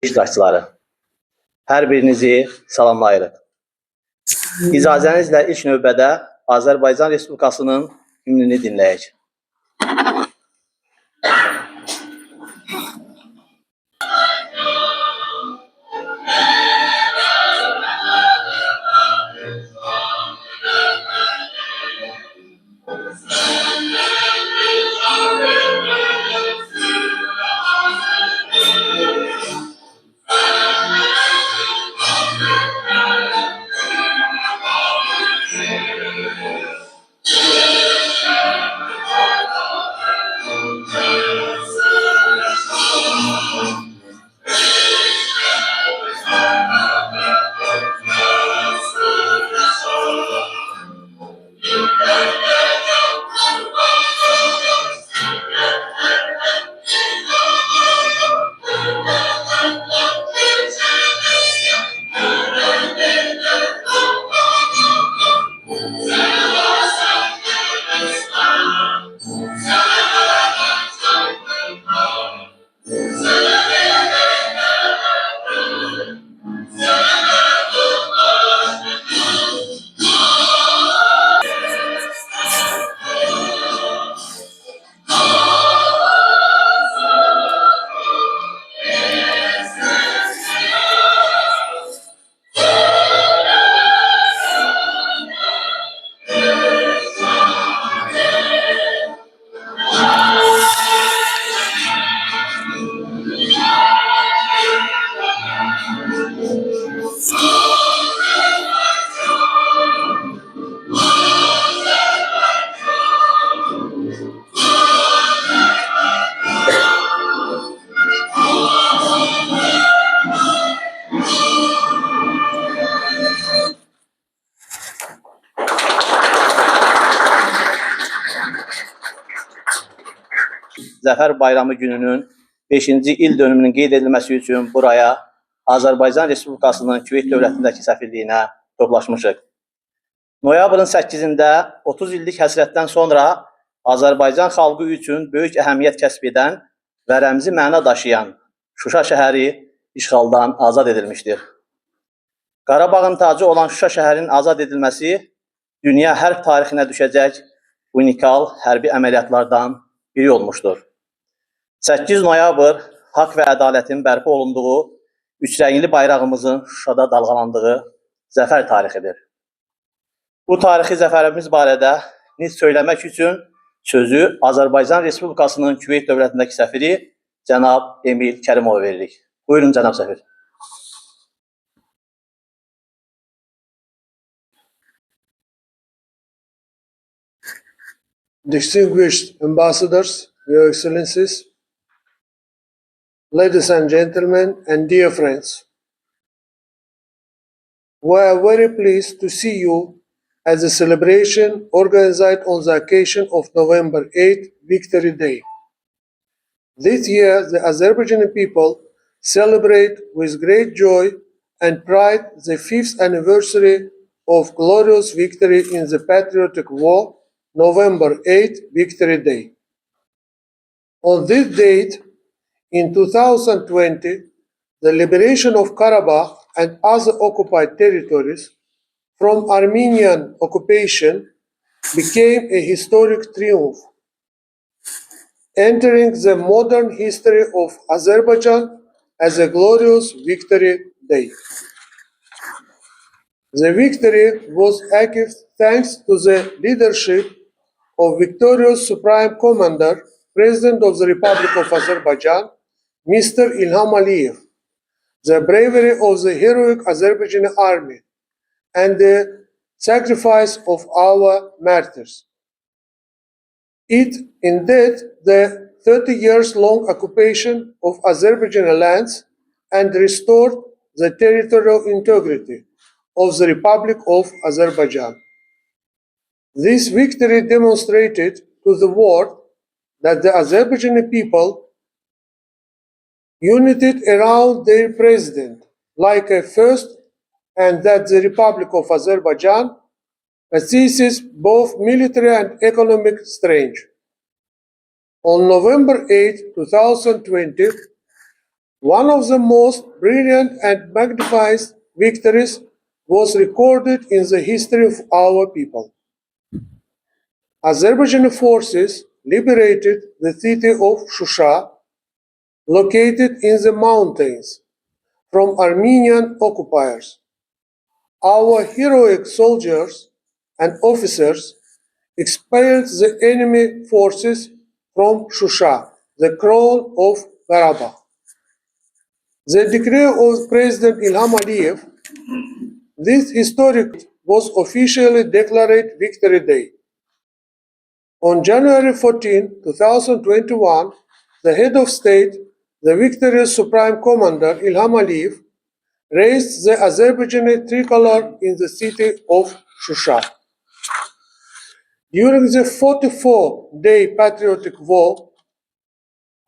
iştirakçıları. Hər birinizi salamlayırıq. İcazənizlə ilk növbədə Azərbaycan Respublikasının himnini dinləyək. Zəfər Bayramı gününün 5-ci il dönümünün qeyd edilməsi üçün buraya Azərbaycan Respublikasının Küveyt dövlətindəki səfirliyinə toplaşmışıq. Noyabrın 8-də 30 illik həsrətdən sonra Azərbaycan xalqı üçün böyük əhəmiyyət kəsb edən və rəmzi məna daşıyan Şuşa şəhəri işğaldan azad edilmişdir. Qarabağın tacı olan Şuşa şəhərinin azad edilməsi dünya hərb tarixinə düşəcək unikal hərbi əməliyyatlardan biri olmuşdur. 8 noyabr haqq və ədalətin bərpa olunduğu, üçrəngli bayrağımızın Şuşada dalğalandığı zəfər tarixidir. Bu tarixi zəfərimiz barədə söyləmək üçün sözü Azərbaycan Respublikasının Küveyt dövlətindəki səfiri cənab Emil Karimova veririk. Buyurun cənab səfir. Distinguished ambassadors, your excellencies, ladies and gentlemen, and dear friends, we are very pleased to see you at the celebration organized on the occasion of November 8 Victory Day. This year, the Azerbaijani people celebrate with great joy and pride the 5th anniversary of glorious victory in the patriotic war, November 8 Victory Day. On this date, in 2020, the liberation of Karabakh and other occupied territories from Armenian occupation became a historic triumph, entering the modern history of Azerbaijan as a glorious victory day. The victory was achieved thanks to the leadership of victorious Supreme Commander, President of the Republic of Azerbaijan, Mr. Ilham Aliyev, the bravery of the heroic Azerbaijani army, and the sacrifice of our martyrs. It ended the 30 years long occupation of Azerbaijani lands and restored the territorial integrity of the Republic of Azerbaijan. This victory demonstrated to the world that the Azerbaijani people united around their president like a first, and that the Republic of Azerbaijan possesses both military and economic strength. On November 8, 2020, One of the most brilliant and magnified victories was recorded in the history of our people. Azerbaijani forces liberated the city of Shusha, located in the mountains, from Armenian occupiers. Our heroic soldiers and officers expelled the enemy forces from Shusha, the crown of Karabakh. The decree of President Ilham Aliyev, this historic was officially declared Victory Day. On January 14, 2021, the head of state, the victorious Supreme Commander Ilham Aliyev, raised the Azerbaijani tricolor in the city of Shusha. During the 44-day patriotic war,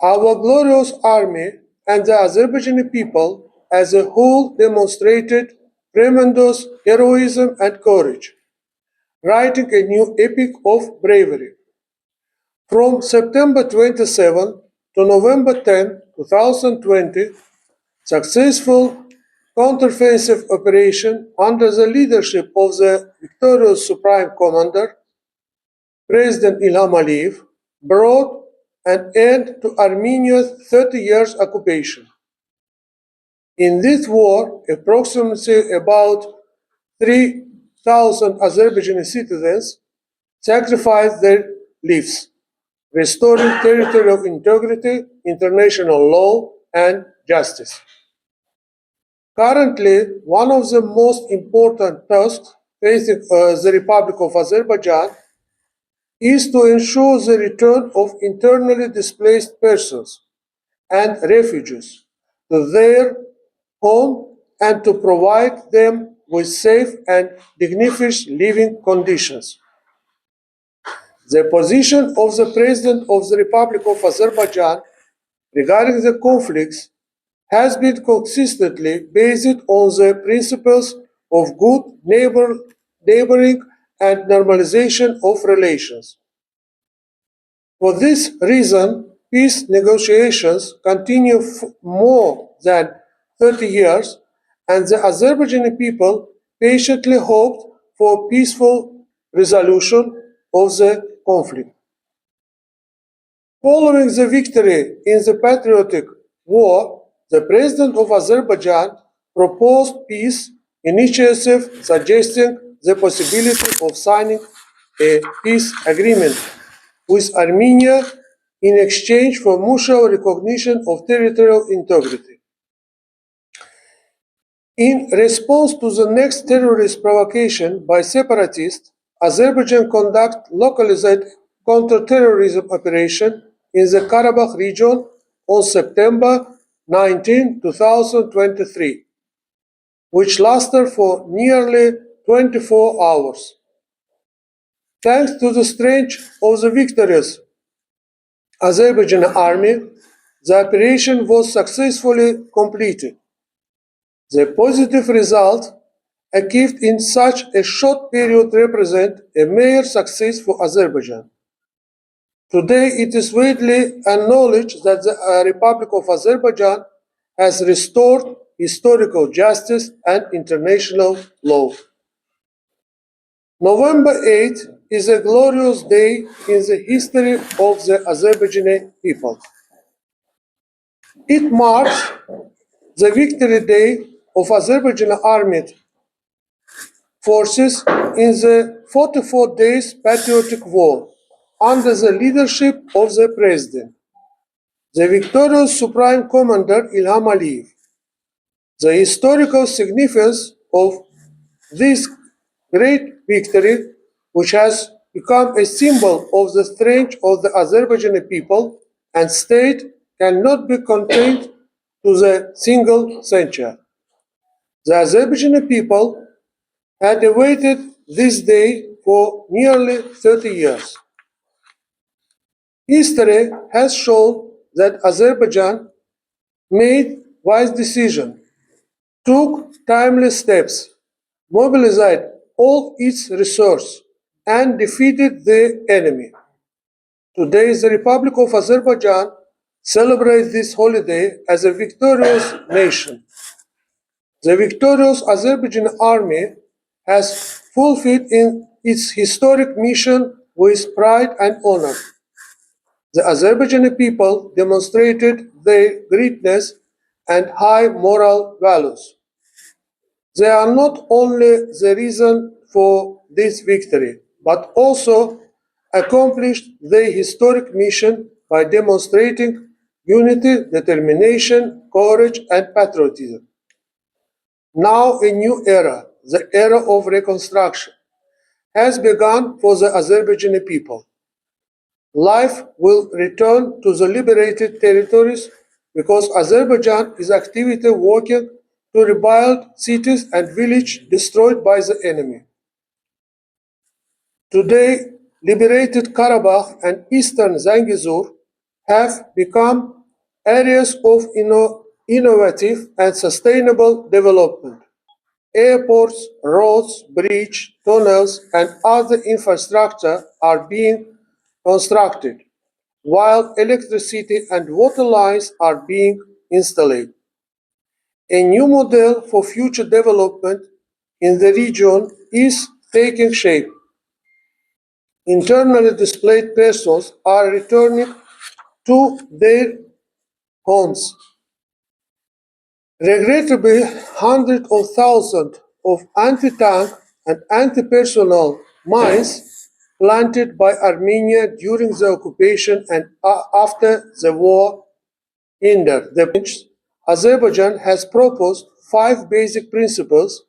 our glorious army and the Azerbaijani people as a whole demonstrated tremendous heroism and courage, writing a new epic of bravery. From September 27 to November 10, 2020, successful counteroffensive operation under the leadership of the victorious Supreme Commander, President Ilham Aliyev, brought an end to Armenia's 30 years occupation. In this war, approximately about 3,000 Azerbaijani citizens sacrificed their lives, restoring territorial integrity, international law, and justice. Currently, one of the most important tasks facing the Republic of Azerbaijan is to ensure the return of internally displaced persons and refugees to their home and to provide them with safe and dignified living conditions. The position of the President of the Republic of Azerbaijan regarding the conflicts has been consistently based on the principles of good neighboring and normalization of relations. For this reason, peace negotiations continue more than 30 years, and the Azerbaijani people patiently hoped for peaceful resolution of the conflict. Following the victory in the patriotic war, the President of Azerbaijan proposed peace initiative suggesting the possibility of signing a peace agreement with Armenia in exchange for mutual recognition of territorial integrity. In response to the next terrorist provocation by separatists, Azerbaijan conducted localized counter-terrorism operation in the Karabakh region on September 19, 2023, which lasted for nearly 24 hours. Thanks to the strength of the victorious Azerbaijan army, the operation was successfully completed. The positive result achieved in such a short period represent a major success for Azerbaijan. Today, it is widely acknowledged that the Republic of Azerbaijan has restored historical justice and international law. November 8 is a glorious day in the history of the Azerbaijani people. It marks the victory day of Azerbaijan armed forces in the 44 days patriotic war under the leadership of the President, the victorious Supreme Commander Ilham Aliyev. The historical significance of this great victory, which has become a symbol of the strength of the Azerbaijani people and state, cannot be contained to the single century. The Azerbaijani people had awaited this day for nearly 30 years. History has shown that Azerbaijan made wise decisions, took timely steps, mobilized all its resources, and defeated the enemy. Today, the Republic of Azerbaijan celebrate this holiday as a victorious nation. The victorious Azerbaijani army has fulfilled its historic mission with pride and honor. The Azerbaijani people demonstrated their greatness and high moral values. They are not only the reason for this victory, but also accomplished their historic mission by demonstrating unity, determination, courage, and patriotism. Now a new era, the era of reconstruction, has begun for the Azerbaijani people. Life will return to the liberated territories because Azerbaijan is actively working to rebuild cities and villages destroyed by the enemy. Today, liberated Karabakh and eastern Zangezur have become areas of innovative and sustainable development. Airports, roads, bridges, tunnels, and other infrastructure are being constructed, while electricity and water lines are being installed. A new model for future development in the region is taking shape. Internally displaced persons are returning to their homes. Regrettably, hundreds of thousands of anti-tank and anti-personnel mines planted by Armenia during the occupation and after the war ended. Azerbaijan has proposed 5 basic principles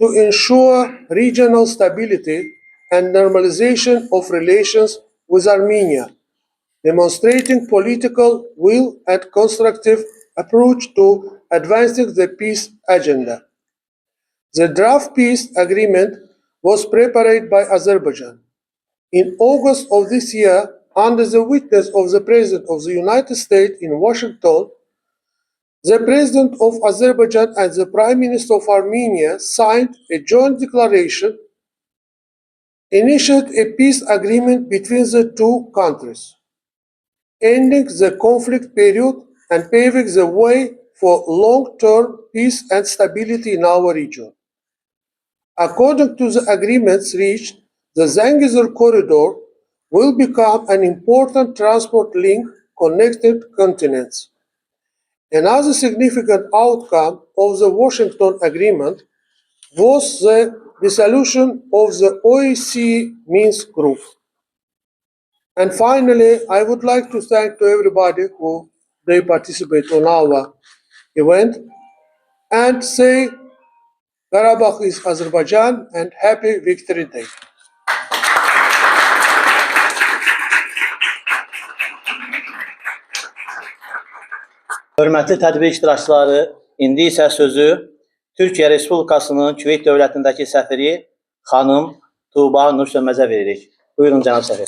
to ensure regional stability and normalization of relations with Armenia, demonstrating political will and constructive approach to advancing the peace agenda. The draft peace agreement was prepared by Azerbaijan. In August of this year, under the witness of the President of the United States in Washington, the President of Azerbaijan and the Prime Minister of Armenia signed a joint declaration, initiated a peace agreement between the two countries, ending the conflict period and paving the way for long-term peace and stability in our region. According to the agreements reached, the Zangezur corridor will become an important transport link connecting continents. Another significant outcome of the Washington Agreement was the dissolution of the OSCE Minsk Group. And finally, I would like to thank to everybody who they participate on our event and say Karabakh is Azerbaijan and happy Victory Day. Hörmətli tədbir iştirakçıları, indi isə sözü Türkiyə Respublikasının Küveyt dövlətindəki səfiri xanım Tuğba Nursönməzə veririk. Buyurun, cənab səfir.